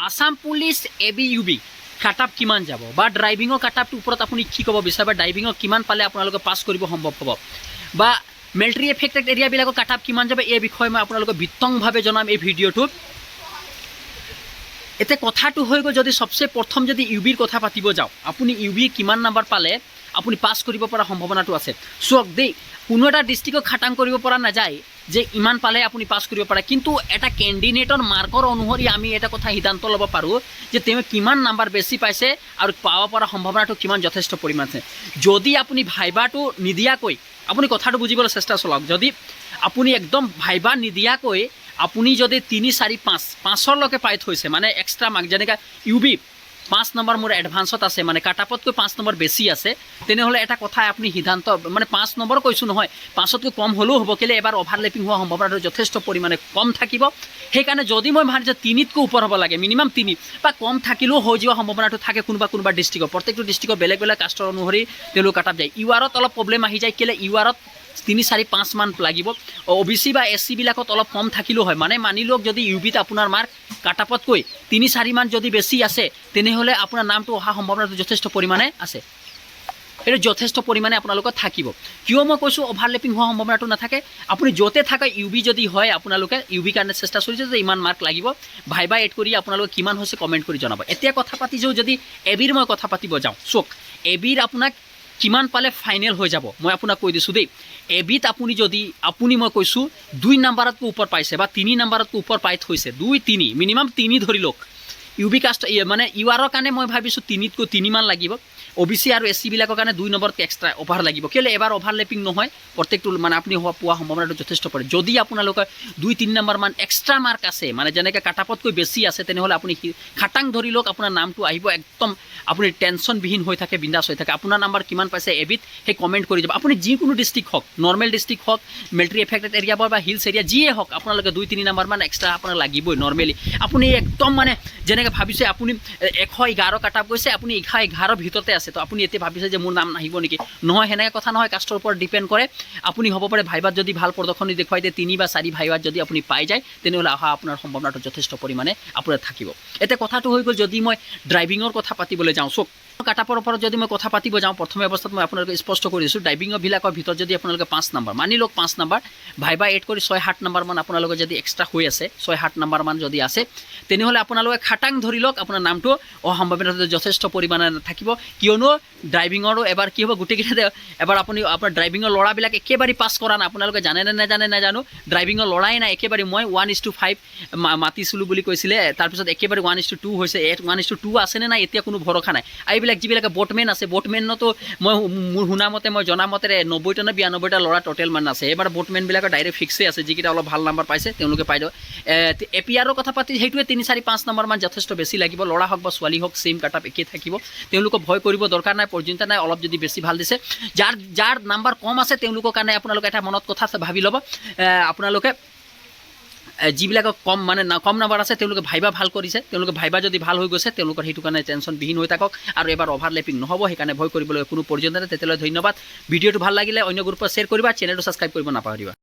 Assam police AB UB কাটাপ কিমান যাব বা ড্ৰাইভিঙৰ কাটাপটোৰ ওপৰত আপুনি কি ক'ব বিচাৰে বা ড্ৰাইভিঙৰ কিমান পালে আপোনালোকে পাছ কৰিব সম্ভৱ হ'ব বা মিলিটাৰী এফেক্টেড এৰিয়াবিলাকৰ কাটাপ কিমান যাব এই বিষয়ে মই আপোনালোকক বিতংভাৱে জনাম এই ভিডিঅ'টোত। এতিয়া কথাটো হৈ গ'ল, যদি সবচে প্ৰথম যদি ইউবিৰ কথা পাতিব যাওঁ, আপুনি ইউবি কিমান নাম্বাৰ পালে আপুনি পাছ কৰিব পৰা সম্ভাৱনাটো আছে। চাওক দেই, কোনো এটা ডিষ্ট্ৰিক্টক খাটাং কৰিব পৰা নাযায় যে ইমান পালে আপুনি পাছ কৰিব পাৰে, কিন্তু এটা কেণ্ডিডেটৰ মাৰ্কৰ অনুসৰি আমি এটা কথা সিদ্ধান্ত ল'ব পাৰোঁ যে তেওঁ কিমান নাম্বাৰ বেছি পাইছে আৰু পাব পৰা সম্ভাৱনাটো কিমান যথেষ্ট পৰিমাণ আছে। যদি আপুনি ভাইবাটো নিদিয়াকৈ আপুনি কথাটো বুজিবলৈ চেষ্টা চলাওক, যদি আপুনি একদম ভাইবা নিদিয়াকৈ আপুনি যদি 3, 4, 5লৈকে পাই থৈছে, মানে এক্সট্ৰা মাৰ্ক, যেনেকৈ ইউবি 5 নম্বৰ মোৰ এডভান্সত আছে, মানে কাটাপতকৈ 5 নম্বৰ বেছি আছে, তেনেহ'লে এটা কথা আপুনি সিদ্ধান্ত, মানে 5 নম্বৰ কৈছোঁ নহয়, 5তকৈ কম হ'লেও হ'ব, কেলৈ এবাৰ অভাৰলেপিং হোৱা সম্ভাৱনাটো যথেষ্ট পৰিমাণে কম থাকিব। সেইকাৰণে যদি মই ভাবিছোঁ 3তকৈ ওপৰ হ'ব লাগে, মিনিমাম 3 বা কম থাকিলেও হৈ যোৱা সম্ভাৱনাটো থাকে কোনোবা ডিষ্ট্ৰিক্টৰ। প্ৰত্যেকটো ডিষ্ট্ৰিক্টৰ বেলেগ বেলেগ কাষ্টৰ অনুসৰি তেওঁলোক কাটাপ যায়। ইউআৰত অলপ প্ৰব্লেম আহি যায়, কেলৈ ইউআৰত 3, 4, 5 মান লাগিব। OBC বা SC বিলাকত অলপ কম থাকিলেও হয়, মানে মানি লওক যদি ইউবিত আপোনাৰ মাৰ্ক কাটাপতকৈ 3, 4 মান যদি বেছি আছে, তেনেহ'লে আপোনাৰ নামটো অহা সম্ভাৱনাটো যথেষ্ট পৰিমাণে আছে। এইটো যথেষ্ট পৰিমাণে আপোনালোকৰ থাকিব। কিয় মই কৈছোঁ অভাৰলেপিং হোৱা সম্ভাৱনাটো নাথাকে। আপুনি য'তে থাকে ইউবি যদি হয়, আপোনালোকে ইউবি কাৰণে চেষ্টা চলিছে যে ইমান মাৰ্ক লাগিব, ভাইবা এড কৰি আপোনালোকে কিমান হৈছে কমেণ্ট কৰি জনাব। এতিয়া কথা পাতিছোঁ যদি এবিৰ মই কথা পাতিব যাওঁ, চাওক এবিৰ আপোনাক কিমান পালে ফাইনেল হৈ যাব মই আপোনাক কৈ দিছোঁ দেই। এবিত আপুনি মই কৈছোঁ 2 নাম্বাৰতকৈ ওপৰ পাইছে বা 3 নাম্বাৰতকৈ ওপৰ পাই থৈছে, 2, 3 মিনিমাম 3 ধৰি লওক। ইউবি কাষ্ট মানে ইউআৰৰ কাৰণে মই ভাবিছোঁ 3তকৈ 3 মান লাগিব। OBC আৰু SC বিলাকৰ কাৰণে 2 নম্বৰতকৈ এক্সট্ৰা অভাৰ লাগিব, কেলৈ এবাৰ অভাৰলেপিং নহয়, প্ৰত্যেকটো মানে আপুনি পোৱা সম্ভাৱনাটো যথেষ্ট পৰে। যদি আপোনালোকৰ 2, 3 নম্বৰ মান এক্সট্ৰা মাৰ্ক আছে, মানে যেনেকৈ কাটাপতকৈ বেছি আছে, তেনেহ'লে আপুনি খাটাং ধৰি লওক, আপোনাৰ নামটো আহিব, একদম আপুনি টেনশ্যনবিহীন হৈ থাকে, বিন্দাছ হৈ থাকে। আপোনাৰ নাম্বাৰ কিমান পাইছে এবিত সেই কমেণ্ট কৰি যাব। আপুনি যিকোনো ডিষ্ট্ৰিক্ট হওক, নৰ্মেল ডিষ্ট্ৰিক্ট হওক, মিলিটাৰী এফেক্টেড এৰিয়া বা হিলছ এৰিয়া যিয়ে হওক, আপোনালোকে 2, 3 নম্বৰ মান এক্সট্ৰা আপোনাক লাগিবই নৰ্মেলি। আপুনি একদম মানে যেনেকৈ ভাবিছে আপুনি 111 কাটাপ গৈছে, আপুনি 111 ভিতৰতে আছে, তো আপুনি এতিয়া ভাবিছে যে মোৰ নাম নাহিব নেকি? নহয়, সেনেকৈ কথা নহয়, কাষ্টৰ ওপৰত ডিপেণ্ড কৰে। আপুনি হ'ব পাৰে ভাইবাত যদি ভাল প্ৰদৰ্শনী দেখুৱাই দিয়ে, 3 বা 4 ভাইবাত যদি আপুনি পাই যায়, তেনেহ'লে অহা আপোনাৰ সম্ভাৱনাটো যথেষ্ট পৰিমাণে আপোনাৰ থাকিব। এতিয়া কথাটো হৈ গ'ল, যদি মই ড্ৰাইভিঙৰ কথা পাতিবলৈ যাওঁ, চক কাটাপৰ ওপৰত যদি মই কথা পাতিব যাওঁ, প্ৰথম অৱস্থাত মই আপোনালোকে স্পষ্ট কৰি দিছোঁ, ড্ৰাইভিঙৰবিলাকৰ ভিতৰত যদি আপোনালোকে 5 নম্বৰ মানি লওক, 5 নম্বৰ ভাইবা এড কৰি 6, 7 নম্বৰ মান আপোনালোকে যদি এক্সট্ৰা হৈ আছে, 6, 7 নম্বৰ মান যদি আছে, তেনেহ'লে আপোনালোকে খাটাং ধৰি লওক, আপোনাৰ নামটো অহা সম্ভাৱনাটো যথেষ্ট পৰিমাণে থাকিব। কিয়নো ড্ৰাইভিঙৰো এবাৰ কি হ'ব, গোটেইকেইটাতে এবাৰ আপোনাৰ ড্ৰাইভিঙৰ ল'ৰাবিলাক একেবাৰে পাছ কৰা নাই, আপোনালোকে জানে নে নাজানে নাজানো, ড্ৰাইভিঙৰ ল'ৰাই নাই একেবাৰে। মই 1:5 মাতিছিলোঁ বুলি কৈছিলে, তাৰপিছত একেবাৰে 1:2 হৈছে, 1:2 আছেনে নাই এতিয়া কোনো ভৰসা নাই। এইবিলাক যিবিলাকে বটমেন আছে, বটমেনতো মই মোৰ শুনামতে, মই জনামতে 90টা নে 92টা ল'ৰা টোটেল মান আছে। এইবাৰ বটমেনবিলাকৰ ডাইৰেক্ট ফিক্সেই আছে, যিকেইটা অলপ ভাল নাম্বাৰ পাইছে তেওঁলোকে পাই দিব। APRৰ কথা পাতি সেইটোৱে 3, 4, 5 নম্বৰ মান যথেষ্ট বেছি লাগিব, ল'ৰা হওক বা ছোৱালী হওক, ছেইম কাটাপ একেই থাকিব। তেওঁলোকক ভয় কৰিব দৰকাৰ নাই, প্ৰয়োজনীয়তা নাই। অলপ যদি বেছি ভাল দিছে, যাৰ নাম্বাৰ কম আছে তেওঁলোকৰ কাৰণে আপোনালোকে এটা মনত কথা ভাবি ল'ব, আপোনালোকে যিবিলাকক কম নাম্বাৰ আছে তেওঁলোকে ভাইবা ভাল কৰিছে, তেওঁলোকে ভাইবা যদি ভাল হৈ গৈছে, তেওঁলোকৰ সেইটো কাৰণে টেনশ্যনবিহীন হৈ থাকক আৰু এবাৰ অভাৰলেপিং নহ'ব। সেইকাৰণে ভয় কৰিবলৈ কোনো প্ৰয়োজন নাই। তেতিয়াহ'লে ধন্যবাদ। ভিডিঅ'টো ভাল লাগিলে অন্য গ্ৰুপত শ্বেয়াৰ কৰিবা, চেনেলটো ছাবস্ক্ৰাইব কৰিব নাপাহৰিবা।